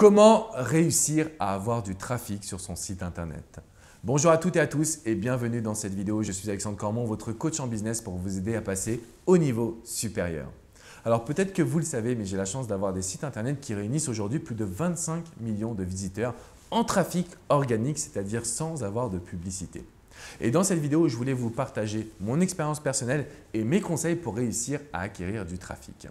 Comment réussir à avoir du trafic sur son site internet? Bonjour à toutes et à tous et bienvenue dans cette vidéo. Je suis Alexandre Cormon, votre coach en business pour vous aider à passer au niveau supérieur. Alors peut-être que vous le savez, mais j'ai la chance d'avoir des sites internet qui réunissent aujourd'hui plus de 25 millions de visiteurs en trafic organique, c'est-à-dire sans avoir de publicité. Et dans cette vidéo, je voulais vous partager mon expérience personnelle et mes conseils pour réussir à acquérir du trafic.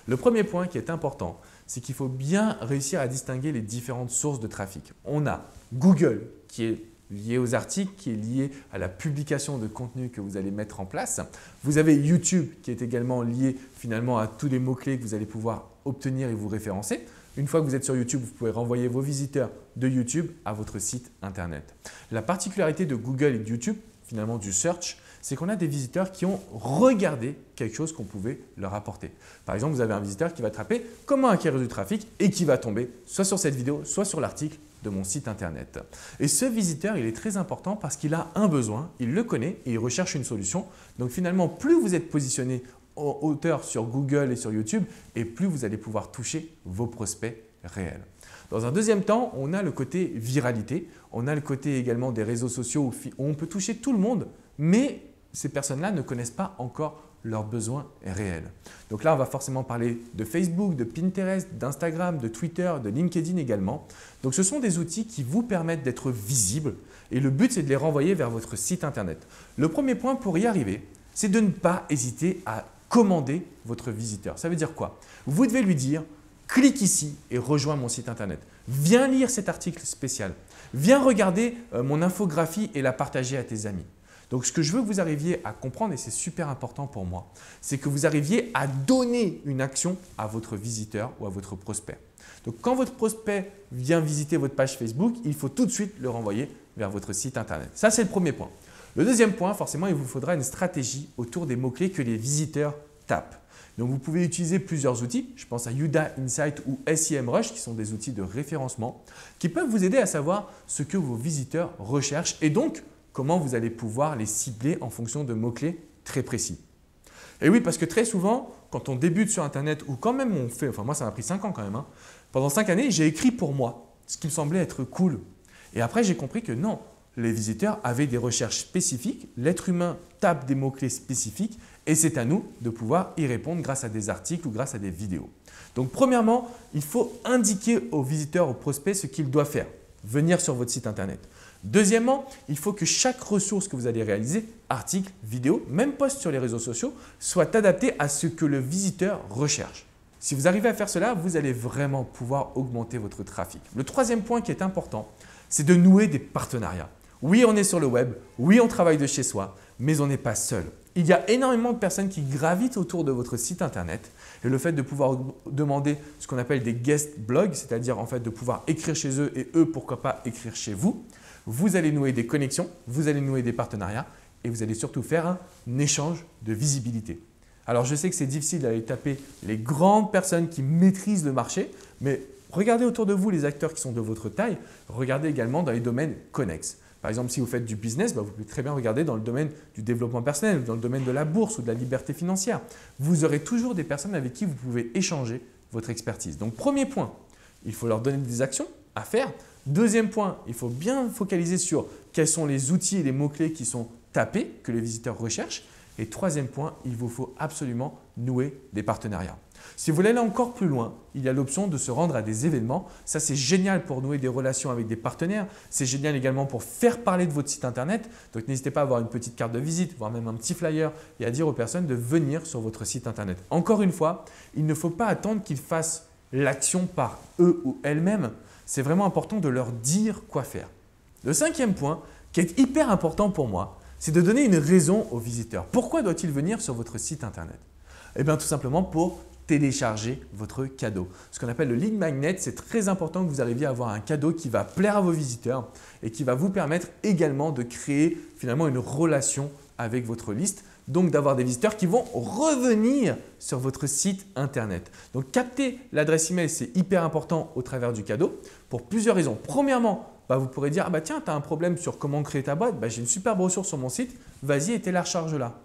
Le premier point qui est important, c'est qu'il faut bien réussir à distinguer les différentes sources de trafic. On a Google qui est lié aux articles, qui est lié à la publication de contenu que vous allez mettre en place. Vous avez YouTube qui est également lié finalement à tous les mots-clés que vous allez pouvoir obtenir et vous référencer. Une fois que vous êtes sur YouTube, vous pouvez renvoyer vos visiteurs de YouTube à votre site internet. La particularité de Google et de YouTube, finalement du search, c'est qu'on a des visiteurs qui ont regardé quelque chose qu'on pouvait leur apporter. Par exemple, vous avez un visiteur qui va taper « Comment acquérir du trafic » et qui va tomber soit sur cette vidéo, soit sur l'article de mon site internet. Et ce visiteur, il est très important parce qu'il a un besoin, il le connaît et il recherche une solution. Donc finalement, plus vous êtes positionné en hauteur sur Google et sur YouTube, et plus vous allez pouvoir toucher vos prospects réels. Dans un deuxième temps, on a le côté viralité. On a le côté également des réseaux sociaux où on peut toucher tout le monde, mais ces personnes-là ne connaissent pas encore leurs besoins réels. Donc là, on va forcément parler de Facebook, de Pinterest, d'Instagram, de Twitter, de LinkedIn également. Donc ce sont des outils qui vous permettent d'être visibles et le but, c'est de les renvoyer vers votre site internet. Le premier point pour y arriver, c'est de ne pas hésiter à commander votre visiteur. Ça veut dire quoi? Vous devez lui dire « Clique ici et rejoins mon site internet. Viens lire cet article spécial. Viens regarder mon infographie et la partager à tes amis. » Donc, ce que je veux que vous arriviez à comprendre, et c'est super important pour moi, c'est que vous arriviez à donner une action à votre visiteur ou à votre prospect. Donc, quand votre prospect vient visiter votre page Facebook, il faut tout de suite le renvoyer vers votre site internet. Ça, c'est le premier point. Le deuxième point, forcément, il vous faudra une stratégie autour des mots-clés que les visiteurs tapent. Donc, vous pouvez utiliser plusieurs outils. Je pense à Youdá Insight ou SEMrush qui sont des outils de référencement qui peuvent vous aider à savoir ce que vos visiteurs recherchent et donc comment vous allez pouvoir les cibler en fonction de mots-clés très précis. Et oui, parce que très souvent, quand on débute sur Internet ou quand même on fait, enfin moi ça m'a pris 5 ans quand même, pendant 5 années, j'ai écrit pour moi ce qui me semblait être cool. Et après, j'ai compris que non, les visiteurs avaient des recherches spécifiques, l'être humain tape des mots-clés spécifiques et c'est à nous de pouvoir y répondre grâce à des articles ou grâce à des vidéos. Donc premièrement, il faut indiquer aux visiteurs, aux prospects ce qu'ils doivent faire, venir sur votre site Internet. Deuxièmement, il faut que chaque ressource que vous allez réaliser, article, vidéo, même post sur les réseaux sociaux, soit adapté à ce que le visiteur recherche. Si vous arrivez à faire cela, vous allez vraiment pouvoir augmenter votre trafic. Le troisième point qui est important, c'est de nouer des partenariats. Oui, on est sur le web, oui, on travaille de chez soi, mais on n'est pas seul. Il y a énormément de personnes qui gravitent autour de votre site internet et le fait de pouvoir demander ce qu'on appelle des guest blogs, c'est-à-dire en fait de pouvoir écrire chez eux et eux, pourquoi pas écrire chez vous, vous allez nouer des connexions, vous allez nouer des partenariats et vous allez surtout faire un échange de visibilité. Alors, je sais que c'est difficile d'aller taper les grandes personnes qui maîtrisent le marché, mais regardez autour de vous les acteurs qui sont de votre taille. Regardez également dans les domaines connexes. Par exemple, si vous faites du business, vous pouvez très bien regarder dans le domaine du développement personnel, dans le domaine de la bourse ou de la liberté financière. Vous aurez toujours des personnes avec qui vous pouvez échanger votre expertise. Donc, premier point, il faut leur donner des actions à faire. Deuxième point, il faut bien focaliser sur quels sont les outils et les mots-clés qui sont tapés, que les visiteurs recherchent. Et troisième point, il vous faut absolument nouer des partenariats. Si vous voulez aller encore plus loin, il y a l'option de se rendre à des événements. Ça, c'est génial pour nouer des relations avec des partenaires. C'est génial également pour faire parler de votre site internet. Donc, n'hésitez pas à avoir une petite carte de visite, voire même un petit flyer et à dire aux personnes de venir sur votre site internet. Encore une fois, il ne faut pas attendre qu'ils fassent l'action par eux ou elles-mêmes. C'est vraiment important de leur dire quoi faire. Le cinquième point, qui est hyper important pour moi, c'est de donner une raison aux visiteurs. Pourquoi doit-il venir sur votre site internet? Eh bien, tout simplement pour télécharger votre cadeau. Ce qu'on appelle le lead magnet, c'est très important que vous arriviez à avoir un cadeau qui va plaire à vos visiteurs et qui va vous permettre également de créer finalement une relation avec votre liste. Donc, d'avoir des visiteurs qui vont revenir sur votre site internet. Donc, capter l'adresse email, c'est hyper important au travers du cadeau pour plusieurs raisons. Premièrement, vous pourrez dire « Tiens, tu as un problème sur comment créer ta boîte, j'ai une superbe ressource sur mon site, vas-y et télécharge-la. »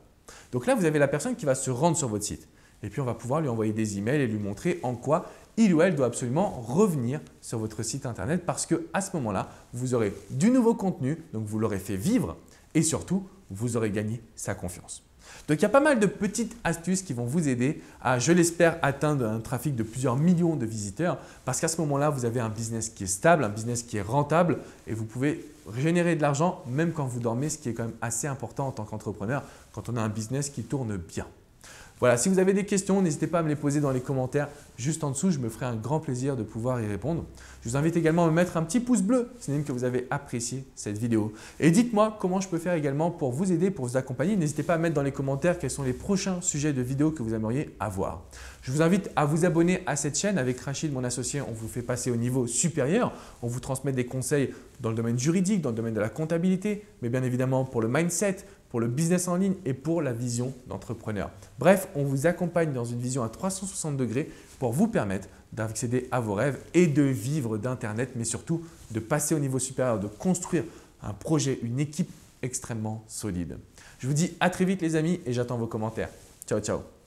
Donc là, vous avez la personne qui va se rendre sur votre site. Et puis, on va pouvoir lui envoyer des emails et lui montrer en quoi il ou elle doit absolument revenir sur votre site internet parce qu'à ce moment-là, vous aurez du nouveau contenu, donc vous l'aurez fait vivre et surtout, vous aurez gagné sa confiance. Donc, il y a pas mal de petites astuces qui vont vous aider à, je l'espère, atteindre un trafic de plusieurs millions de visiteurs parce qu'à ce moment-là, vous avez un business qui est stable, un business qui est rentable et vous pouvez générer de l'argent même quand vous dormez, ce qui est quand même assez important en tant qu'entrepreneur quand on a un business qui tourne bien. Voilà, si vous avez des questions, n'hésitez pas à me les poser dans les commentaires juste en dessous. Je me ferai un grand plaisir de pouvoir y répondre. Je vous invite également à me mettre un petit pouce bleu, sinon que vous avez apprécié cette vidéo. Et dites-moi comment je peux faire également pour vous aider, pour vous accompagner. N'hésitez pas à mettre dans les commentaires quels sont les prochains sujets de vidéos que vous aimeriez avoir. Je vous invite à vous abonner à cette chaîne. Avec Rachid, mon associé, on vous fait passer au niveau supérieur. On vous transmet des conseils dans le domaine juridique, dans le domaine de la comptabilité, mais bien évidemment pour le mindset, pour le business en ligne et pour la vision d'entrepreneur. Bref, on vous accompagne dans une vision à 360 degrés pour vous permettre d'accéder à vos rêves et de vivre d'Internet, mais surtout de passer au niveau supérieur, de construire un projet, une équipe extrêmement solide. Je vous dis à très vite les amis et j'attends vos commentaires. Ciao, ciao.